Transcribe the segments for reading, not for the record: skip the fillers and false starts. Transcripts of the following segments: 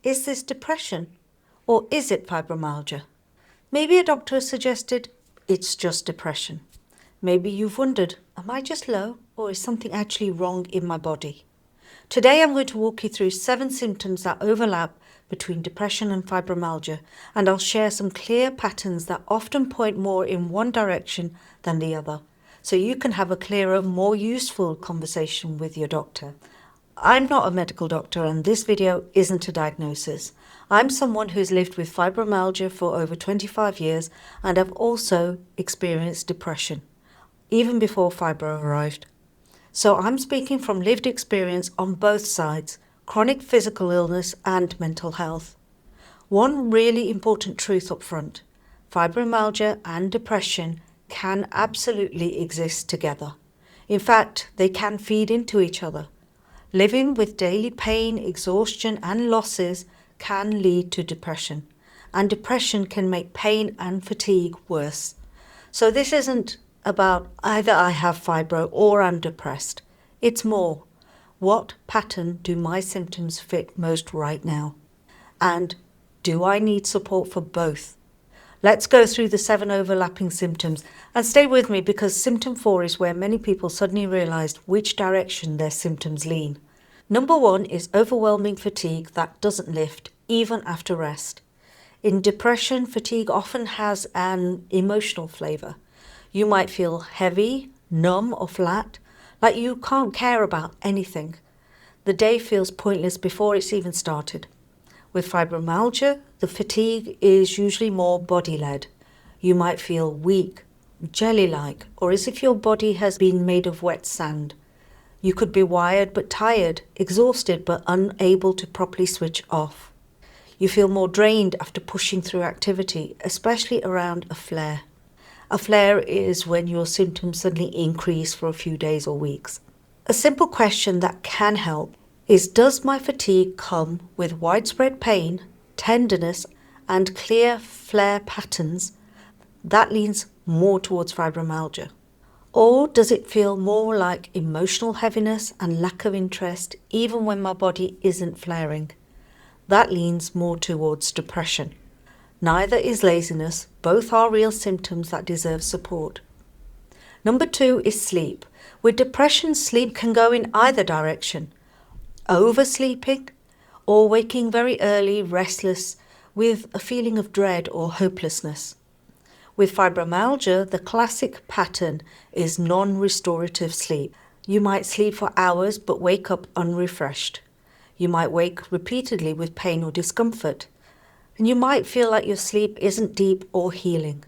Is this depression? Or is it fibromyalgia? Maybe a doctor suggested it's just depression. Maybe you've wondered, am I just low or is something actually wrong in my body? Today I'm going to walk you through 7 symptoms that overlap between depression and fibromyalgia, and I'll share some clear patterns that often point more in one direction than the other, so you can have a clearer, more useful conversation with your doctor. I'm not a medical doctor and this video isn't a diagnosis. I'm someone who's lived with fibromyalgia for over 25 years and I've also experienced depression, even before fibro arrived. So I'm speaking from lived experience on both sides, chronic physical illness and mental health. One really important truth up front: fibromyalgia and depression can absolutely exist together. In fact, they can feed into each other. Living with daily pain, exhaustion and losses can lead to depression, and depression can make pain and fatigue worse. So this isn't about either I have fibro or I'm depressed. It's more, what pattern do my symptoms fit most right now? And do I need support for both? Let's go through the 7 overlapping symptoms, and stay with me because symptom 4 is where many people suddenly realised which direction their symptoms lean. Number 1 is overwhelming fatigue that doesn't lift, even after rest. In depression, fatigue often has an emotional flavour. You might feel heavy, numb or flat, like you can't care about anything. The day feels pointless before it's even started. With fibromyalgia, the fatigue is usually more body-led. You might feel weak, jelly-like, or as if your body has been made of wet sand. You could be wired but tired, exhausted but unable to properly switch off. You feel more drained after pushing through activity, especially around a flare. A flare is when your symptoms suddenly increase for a few days or weeks. A simple question that can help is, does my fatigue come with widespread pain, tenderness and clear flare patterns? That leans more towards fibromyalgia. Or does it feel more like emotional heaviness and lack of interest even when my body isn't flaring? That leans more towards depression. Neither is laziness, both are real symptoms that deserve support. Number 2 is sleep. With depression, sleep can go in either direction. Oversleeping or waking very early, restless, with a feeling of dread or hopelessness. With fibromyalgia, the classic pattern is non-restorative sleep. You might sleep for hours but wake up unrefreshed. You might wake repeatedly with pain or discomfort. And you might feel like your sleep isn't deep or healing.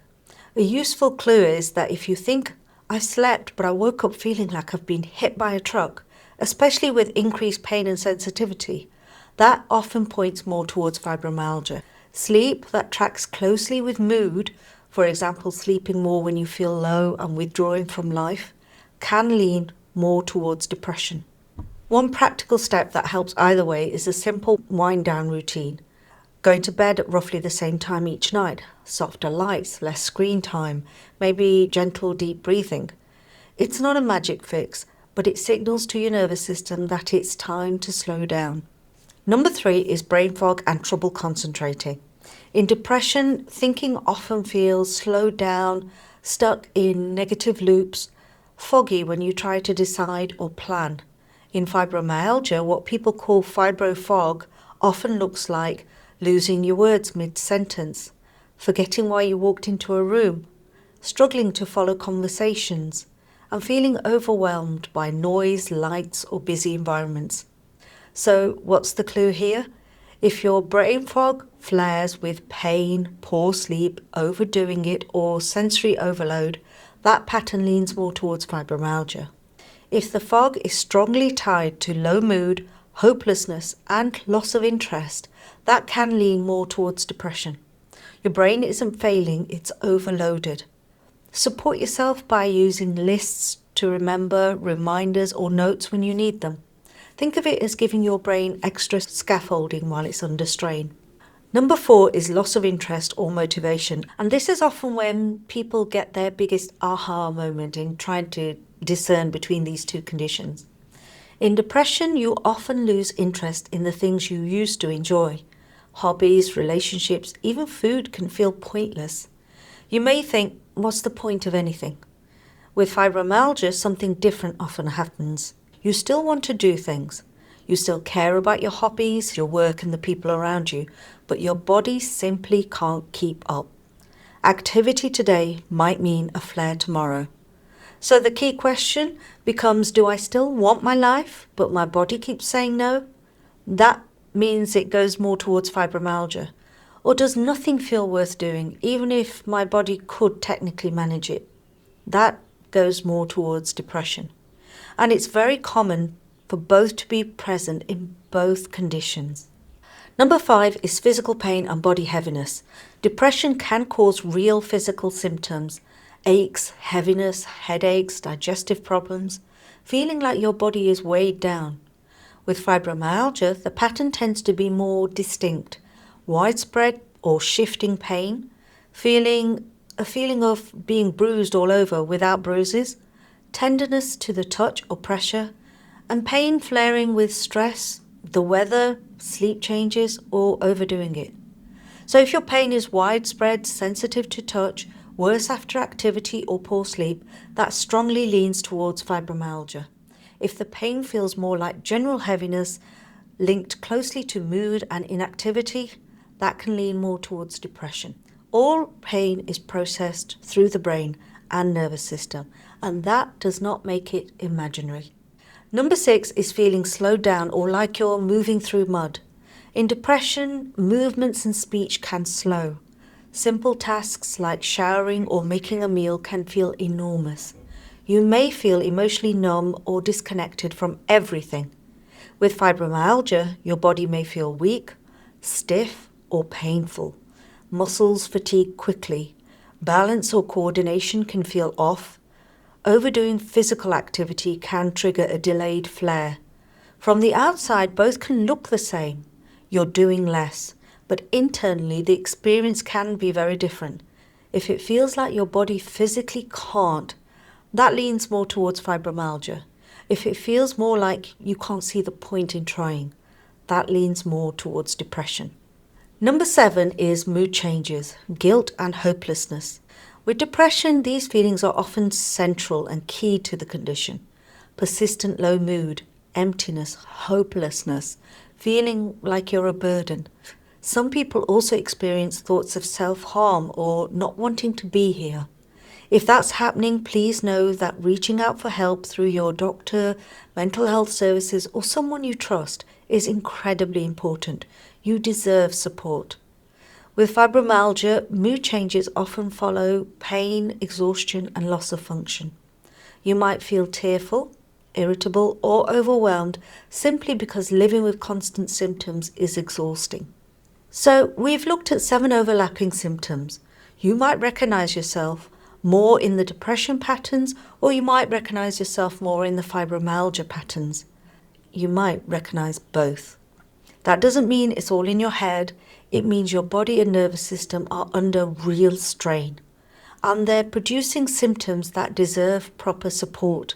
A useful clue is that if you think, I slept but I woke up feeling like I've been hit by a truck, especially with increased pain and sensitivity, that often points more towards fibromyalgia. Sleep that tracks closely with mood, for example, sleeping more when you feel low and withdrawing from life, can lean more towards depression. One practical step that helps either way is a simple wind-down routine. Going to bed at roughly the same time each night, softer lights, less screen time, maybe gentle deep breathing. It's not a magic fix, but it signals to your nervous system that it's time to slow down. Number 3 is brain fog and trouble concentrating. In depression, thinking often feels slowed down, stuck in negative loops, foggy when you try to decide or plan. In fibromyalgia, what people call fibro fog often looks like losing your words mid-sentence, forgetting why you walked into a room, struggling to follow conversations, and feeling overwhelmed by noise, lights, or busy environments. So what's the clue here? If your brain fog flares with pain, poor sleep, overdoing it, or sensory overload, that pattern leans more towards fibromyalgia. If the fog is strongly tied to low mood, hopelessness, and loss of interest, that can lean more towards depression. Your brain isn't failing, it's overloaded. Support yourself by using lists to remember, reminders, or notes when you need them. Think of it as giving your brain extra scaffolding while it's under strain. Number 4 is loss of interest or motivation, and this is often when people get their biggest aha moment in trying to discern between these two conditions. In depression, you often lose interest in the things you used to enjoy. hobbies, relationships, even food can feel pointless. You may think, what's the point of anything? With fibromyalgia, something different often happens. You still want to do things. You still care about your hobbies, your work, and the people around you, but your body simply can't keep up. Activity today might mean a flare tomorrow. So the key question becomes, do I still want my life, but my body keeps saying no? That means it goes more towards fibromyalgia. Or does nothing feel worth doing, even if my body could technically manage it? That goes more towards depression. And it's very common for both to be present in both conditions. Number 5 is physical pain and body heaviness. Depression can cause real physical symptoms: aches, heaviness, headaches, digestive problems, feeling like your body is weighed down. With fibromyalgia, the pattern tends to be more distinct: widespread or shifting pain, a feeling of being bruised all over without bruises, tenderness to the touch or pressure, and pain flaring with stress, the weather, sleep changes, or overdoing it. So if your pain is widespread, sensitive to touch, worse after activity or poor sleep, that strongly leans towards fibromyalgia. If the pain feels more like general heaviness, linked closely to mood and inactivity, that can lean more towards depression. All pain is processed through the brain and nervous system, and that does not make it imaginary. Number 6 is feeling slowed down or like you're moving through mud. In depression, movements and speech can slow. Simple tasks like showering or making a meal can feel enormous. You may feel emotionally numb or disconnected from everything. With fibromyalgia, your body may feel weak, stiff, or painful. Muscles fatigue quickly. Balance or coordination can feel off. Overdoing physical activity can trigger a delayed flare. From the outside, both can look the same. You're doing less, but internally the experience can be very different. If it feels like your body physically can't, that leans more towards fibromyalgia. If it feels more like you can't see the point in trying, that leans more towards depression. Number 7 is mood changes, guilt and hopelessness. With depression, these feelings are often central and key to the condition. Persistent low mood, emptiness, hopelessness, feeling like you're a burden. Some people also experience thoughts of self-harm or not wanting to be here. If that's happening, please know that reaching out for help through your doctor, mental health services, or someone you trust is incredibly important. You deserve support. With fibromyalgia, mood changes often follow pain, exhaustion, and loss of function. You might feel tearful, irritable, or overwhelmed simply because living with constant symptoms is exhausting. So we've looked at 7 overlapping symptoms. You might recognize yourself more in the depression patterns, or you might recognize yourself more in the fibromyalgia patterns. You might recognize both. That doesn't mean it's all in your head. It means your body and nervous system are under real strain, and they're producing symptoms that deserve proper support.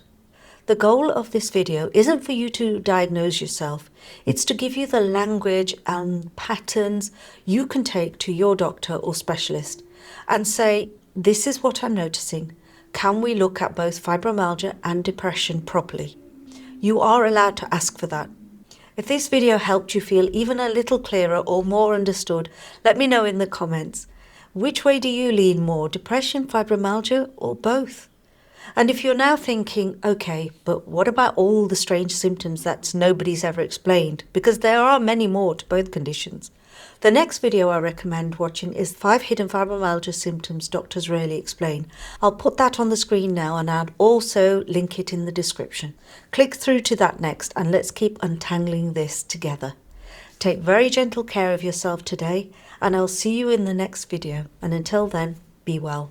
The goal of this video isn't for you to diagnose yourself. It's to give you the language and patterns you can take to your doctor or specialist and say, this is what I'm noticing. Can we look at both fibromyalgia and depression properly? You are allowed to ask for that. If this video helped you feel even a little clearer or more understood, let me know in the comments. Which way do you lean more, depression, fibromyalgia, or both? And if you're now thinking, okay, but what about all the strange symptoms that nobody's ever explained? Because there are many more to both conditions. The next video I recommend watching is 5 hidden fibromyalgia symptoms doctors rarely explain. I'll put that on the screen now, and I'll also link it in the description. Click through to that next, and let's keep untangling this together. Take very gentle care of yourself today, and I'll see you in the next video. And until then, be well.